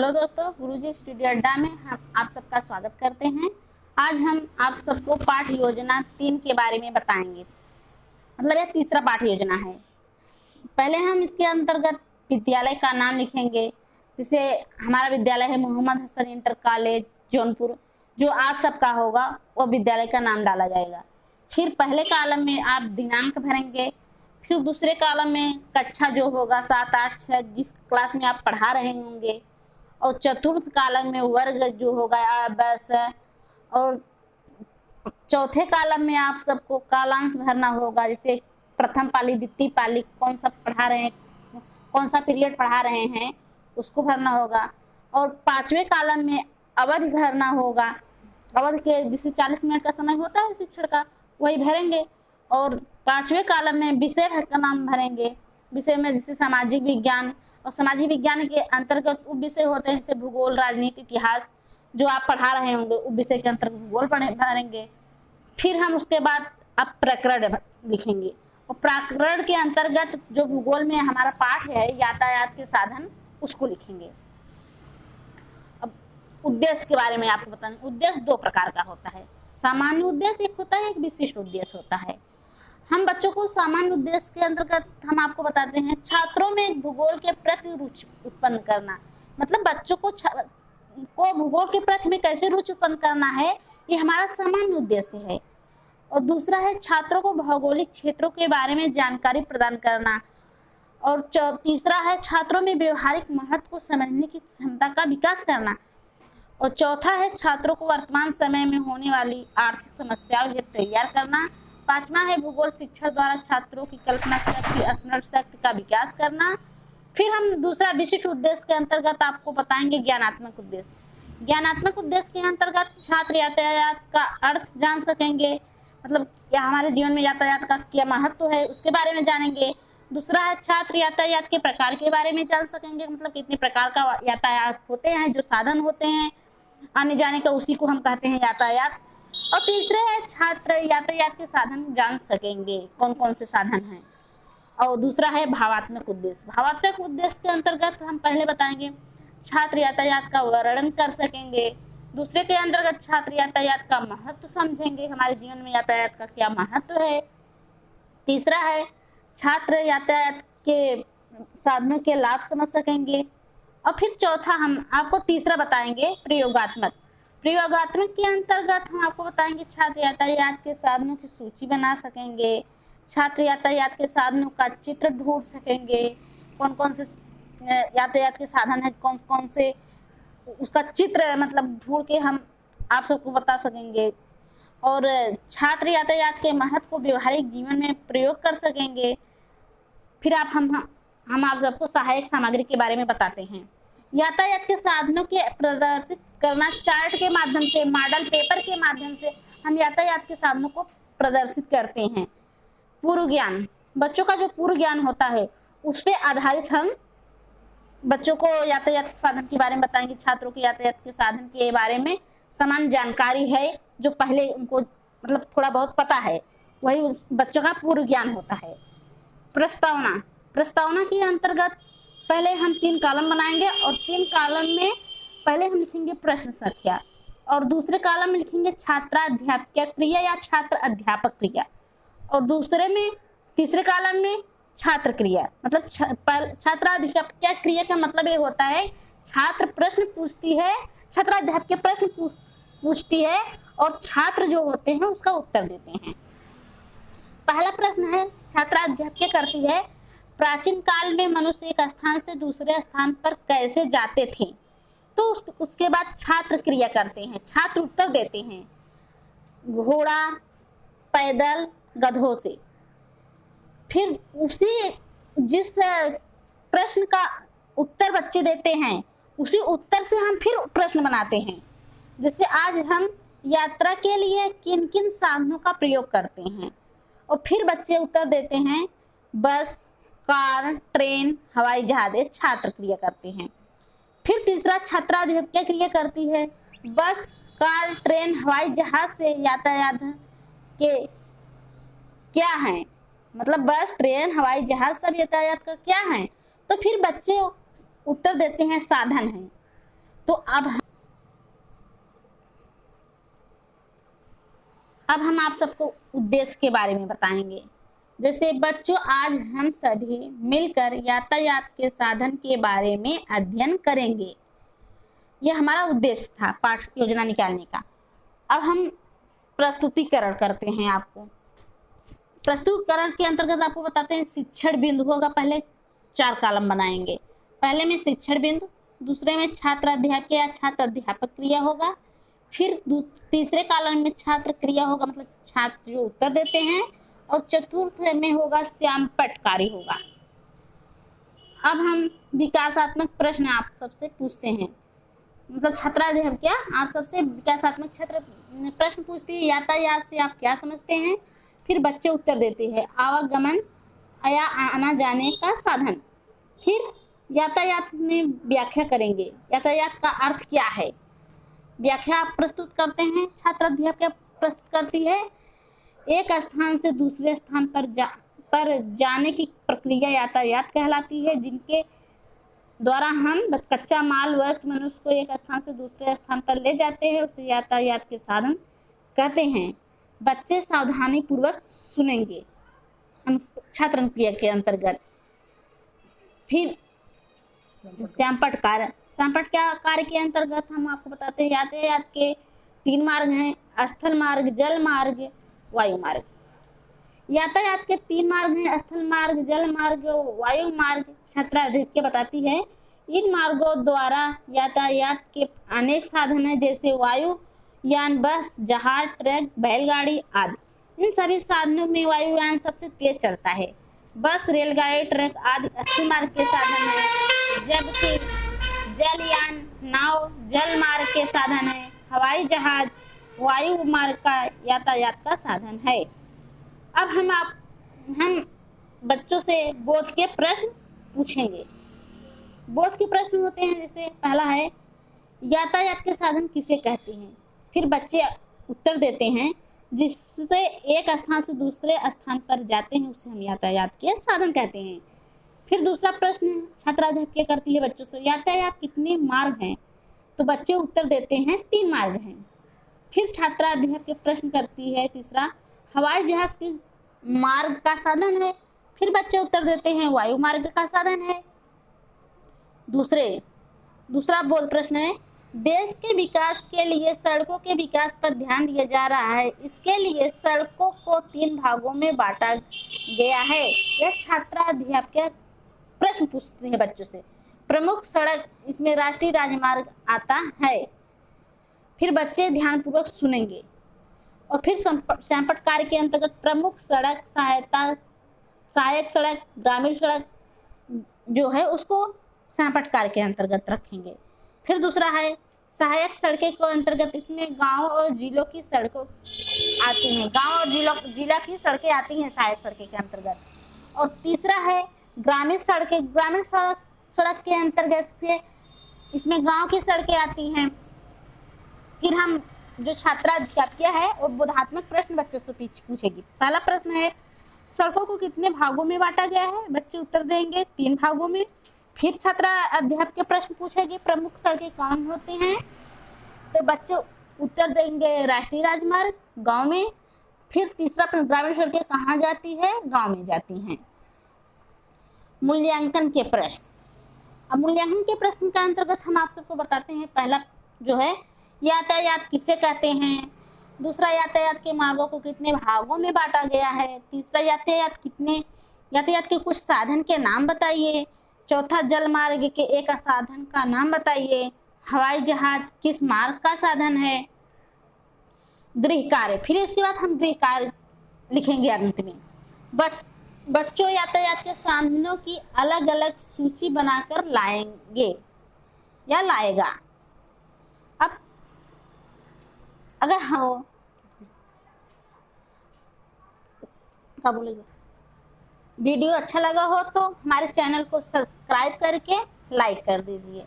Hello दोस्तों, गुरुजी studio अड्डा में हम आप सबका स्वागत करते हैं। आज हम आप सबको पाठ योजना 3 के बारे में बताएंगे। मतलब यह तीसरा पाठ योजना है। पहले हम इसके अंतर्गत विद्यालय का नाम लिखेंगे। जैसे हमारा विद्यालय है मोहम्मद हसन इंटर कॉलेज जौनपुर। जो आप सबका होगा वो विद्यालय का नाम डाला जाएगा। फिर पहले कॉलम में आप दिनांक भरेंगे। फिर दूसरे कॉलम में कक्षा जो होगा 7, 8, 6 जिस क्लास में आप पढ़ा रहे होंगे। और चतुर्थ कॉलम में वर्ग जो होगा बस। और चौथे कॉलम में आप सबको कालांश भरना होगा। जैसे प्रथम पाली, द्वितीय पाली, कौन सा पढ़ा रहे हैं, कौन सा पीरियड पढ़ा रहे हैं उसको भरना होगा। और पांचवें कॉलम में अवधि भरना होगा। अवधि के जिसे 40 मिनट का समय होता है शिक्षण का, वही भरेंगे। और पांचवें कॉलम में विषय का नाम भरेंगे। विषय में जैसे सामाजिक विज्ञान, और सामाजिक विज्ञान के अंतर्गत उप विषय होते हैं जैसे भूगोल, राजनीति, इतिहास। जो आप पढ़ा रहे होंगे उप विषय के अंतर्गत भूगोल भरेंगे। फिर हम उसके बाद अब प्रकरण लिखेंगे। और प्रकरण के अंतर्गत जो भूगोल में हमारा पाठ है यातायात के साधन, उसको लिखेंगे। अब उद्देश्य के बारे में आपको बताएं। उद्देश्य 2 प्रकार का होता है। सामान्य उद्देश्य एक होता है, एक विशिष्ट उद्देश्य होता है। हम बच्चों को सामान्य उद्देश्य के अंतर्गत हम आपको बताते हैं छात्रों में भूगोल के प्रति रुचि उत्पन्न करना। मतलब बच्चों को भूगोल के प्रति में कैसे रुचि उत्पन्न करना है, ये हमारा सामान्य उद्देश्य है। और दूसरा है छात्रों को भौगोलिक क्षेत्रों के बारे में जानकारी प्रदान करना। और तीसरा है छात्रों में व्यवहारिक महत्व को समझने की क्षमता का विकास करना। और चौथा है छात्रों को वर्तमान समय में होने वाली आर्थिक समस्याओं हेतु तैयार करना। पांचवा है भूगोल शिक्षण द्वारा छात्रों की कल्पना शक्ति, स्मरण शक्ति का विकास करना। फिर हम दूसरा विशिष्ट उद्देश्य के अंतर्गत आपको बताएंगे ज्ञानात्मक उद्देश्य। ज्ञानात्मक उद्देश्य के अंतर्गत छात्र यातायात का अर्थ जान सकेंगे। मतलब या हमारे जीवन में यातायात का क्या महत्व है उसके बारे में जानेंगे। दूसरा है छात्र यातायात के प्रकार के बारे में जान सकेंगे। मतलब कितने प्रकार का यातायात होते हैं, जो साधन होते हैं आने जाने का, उसी को हम कहते हैं यातायात। और तीसरे है छात्र यातायात के साधन जान सकेंगे, कौन कौन से साधन हैं। और दूसरा है भावात्मक उद्देश्य। भावात्मक उद्देश्य के अंतर्गत हम पहले बताएंगे छात्र यातायात का वर्णन कर सकेंगे। दूसरे के अंतर्गत छात्र यातायात का महत्व समझेंगे, हमारे जीवन में यातायात का क्या महत्व है। तीसरा है छात्र यातायात के साधनों के लाभ समझ सकेंगे। और फिर चौथा हम आपको तीसरा बताएंगे प्रयोगात्मक। प्रयोगात्मक के अंतर्गत हम आपको बताएंगे छात्र यातायात के साधनों की सूची बना सकेंगे। छात्र यातायात के साधनों का चित्र ढूंढ सकेंगे, कौन कौन से यातायात के साधन है, कौन कौन से उसका चित्र मतलब ढूंढ के हम आप सबको बता सकेंगे। और छात्र यातायात के महत्व को व्यवहारिक जीवन में प्रयोग कर सकेंगे। फिर हम आप सबको सहायक सामग्री के बारे में बताते हैं। यातायात के साधनों के प्रदर्शित करना चार्ट के माध्यम से, मॉडल पेपर के माध्यम से हम यातायात के साधनों को प्रदर्शित करते हैं। पूर्व ज्ञान, बच्चों का जो पूर्व ज्ञान होता है उस पर आधारित हम बच्चों को यातायात साधन के बारे में बताएंगे। छात्रों के यातायात के साधन के बारे में समान जानकारी है, जो पहले उनको मतलब थोड़ा बहुत पता है, वही उस बच्चों का पूर्व ज्ञान होता है। प्रस्तावना, प्रस्तावना के अंतर्गत पहले हम 3 कॉलम बनाएंगे। और 3 कॉलम में पहले हम लिखेंगे प्रश्न संख्या, और दूसरे कॉलम में लिखेंगे छात्राध्यापक क्रिया या छात्र अध्यापक क्रिया। और दूसरे में तीसरे कॉलम में छात्र क्रिया। मतलब छात्राध्यापक क्रिया का मतलब ये होता है छात्र प्रश्न पूछती है, छात्राध्यापक प्रश्न पूछती है और छात्र जो होते हैं उसका उत्तर देते हैं। पहला प्रश्न है छात्राध्यापक करती है, प्राचीन काल में मनुष्य एक स्थान से दूसरे स्थान पर कैसे जाते थे। तो उसके बाद छात्र क्रिया करते हैं, छात्र उत्तर देते हैं घोड़ा, पैदल, गधों से। फिर उसी जिस प्रश्न का उत्तर बच्चे देते हैं उसी उत्तर से हम फिर प्रश्न बनाते हैं। जैसे आज हम यात्रा के लिए किन किन साधनों का प्रयोग करते हैं, और फिर बच्चे उत्तर देते हैं बस, कार, ट्रेन, हवाई जहाज। छात्र क्रिया करते हैं। फिर तीसरा छात्राध्यापक क्रिया करती है, बस, कार, ट्रेन, हवाई जहाज से यातायात के क्या है। मतलब बस, ट्रेन, हवाई जहाज सब यातायात का क्या है। तो फिर बच्चे उत्तर देते हैं साधन है। तो अब हम आप सबको उद्देश्य के बारे में बताएंगे। जैसे बच्चों, आज हम सभी मिलकर यातायात के साधन के बारे में अध्ययन करेंगे। यह हमारा उद्देश्य था पाठ योजना निकालने का। अब हम प्रस्तुतिकरण करते हैं। आपको प्रस्तुतिकरण के अंतर्गत आपको बताते हैं शिक्षण बिंदु होगा। पहले 4 कॉलम बनाएंगे। पहले में शिक्षण बिंदु, दूसरे में छात्र अध्यापक या छात्र अध्यापक क्रिया होगा, फिर तीसरे कॉलम में छात्र क्रिया होगा, मतलब छात्र जो उत्तर देते हैं, और चतुर्थ में होगा श्यामपट्ट कार्य होगा। अब हम विकासात्मक प्रश्न आप सबसे पूछते हैं, मतलब छात्राध्यापक क्या आप सबसे विकासात्मक छात्र प्रश्न पूछती है। यातायात से आप क्या समझते हैं? फिर बच्चे उत्तर देते हैं आवागमन या आना जाने का साधन। फिर यातायात में व्याख्या करेंगे, यातायात का अर्थ क्या है, व्याख्या आप प्रस्तुत करते हैं। छात्र अध्यापक प्रस्तुत करती है एक स्थान से दूसरे स्थान पर जाने की प्रक्रिया यातायात कहलाती है, जिनके द्वारा हम कच्चा माल वस्तु मनुष्य को एक स्थान से दूसरे स्थान पर ले जाते हैं, उसे यातायात के साधन कहते हैं। बच्चे सावधानी पूर्वक सुनेंगे छात्र क्रिया के अंतर्गत। फिर श्यामपट्ट कार्य, श्यामपट्ट क्या कार्य के अंतर्गत हम आपको बताते हैं यातायात के 3 मार्ग हैं, स्थल मार्ग, जल मार्ग, वायु मार्ग। यातायात के 3 मार्ग हैं, स्थल मार्ग, जल मार्ग, वायु मार्ग। छात्राध्यापक बताती है इन मार्गों द्वारा यातायात के अनेक साधन हैं, जैसे वायु यान, बस, जहाज, ट्रक, बैलगाड़ी आदि। इन सभी साधनों में वायुयान सबसे तेज चलता है। बस, रेलगाड़ी, ट्रक आदि स्थल मार्ग के साधन है, जबकि जलयान, नाव जल मार्ग के साधन है। हवाई जहाज वायु मार्ग का यातायात का साधन है। अब हम बच्चों से बोध के प्रश्न पूछेंगे। बोध के प्रश्न होते हैं, जैसे पहला है यातायात के साधन किसे कहते हैं। फिर बच्चे उत्तर देते हैं जिससे एक स्थान से दूसरे स्थान पर जाते हैं, उसे हम यातायात के साधन कहते हैं। फिर दूसरा प्रश्न छात्राध्यापक करती है बच्चों से यातायात कितने मार्ग हैं, तो बच्चे उत्तर देते हैं 3 मार्ग हैं। फिर छात्राध्यापक प्रश्न करती है तीसरा हवाई जहाज किस मार्ग का साधन है, फिर बच्चे उत्तर देते हैं वायु मार्ग का साधन है। दूसरा बोध प्रश्न है देश के विकास के लिए सड़कों के विकास पर ध्यान दिया जा रहा है, इसके लिए सड़कों को 3 भागों में बांटा गया है। यह छात्राध्यापक प्रश्न पूछते हैं बच्चों से। प्रमुख सड़क, इसमें राष्ट्रीय राजमार्ग आता है। फिर बच्चे ध्यानपूर्वक सुनेंगे। और फिर श्यामपट्ट कार्य के अंतर्गत प्रमुख सड़क, सहायक सड़क, ग्रामीण सड़क जो है उसको श्यामपट्ट कार्य के अंतर्गत रखेंगे। फिर दूसरा है सहायक सड़कें के अंतर्गत, इसमें गांव और जिलों की सड़कें आती हैं, गांव और जिला की सड़कें आती हैं सहायक सड़कें के अंतर्गत। और तीसरा है ग्रामीण सड़कें, ग्रामीण सड़क के अंतर्गत इसमें गांव की सड़कें आती हैं। फिर हम जो छात्राध्यापक है वो बोधात्मक प्रश्न बच्चों से पूछेगी। पहला प्रश्न है सड़कों को कितने भागों में बांटा गया है, बच्चे उत्तर देंगे 3 भागों में। फिर छात्रा अध्यापक के प्रश्न पूछेगी प्रमुख सड़कें कौन होती हैं, तो बच्चे उत्तर देंगे राष्ट्रीय राजमार्ग, गांव में। फिर तीसरा प्रश्न ग्रामीण सड़कें कहाँ जाती है, गांव में जाती हैं। मूल्यांकन के प्रश्न, अब मूल्यांकन के प्रश्न का अंतर्गत हम आप सबको बताते हैं पहला जो है यातायात किसे कहते हैं, दूसरा यातायात के मार्गों को कितने भागों में बांटा गया है, तीसरा यातायात के कुछ साधन के नाम बताइए, चौथा जल मार्ग के एक साधन का नाम बताइए, हवाई जहाज किस मार्ग का साधन है। गृह कार्य, फिर इसके बाद हम गृह कार्य लिखेंगे अंत में। बच्चों यातायात के साधनों की अलग अलग सूची बनाकर लाएंगे या लाएगा। अब अगर हम क्या बोलेंगे, वीडियो अच्छा लगा हो तो हमारे चैनल को सब्सक्राइब करके लाइक कर दीजिए।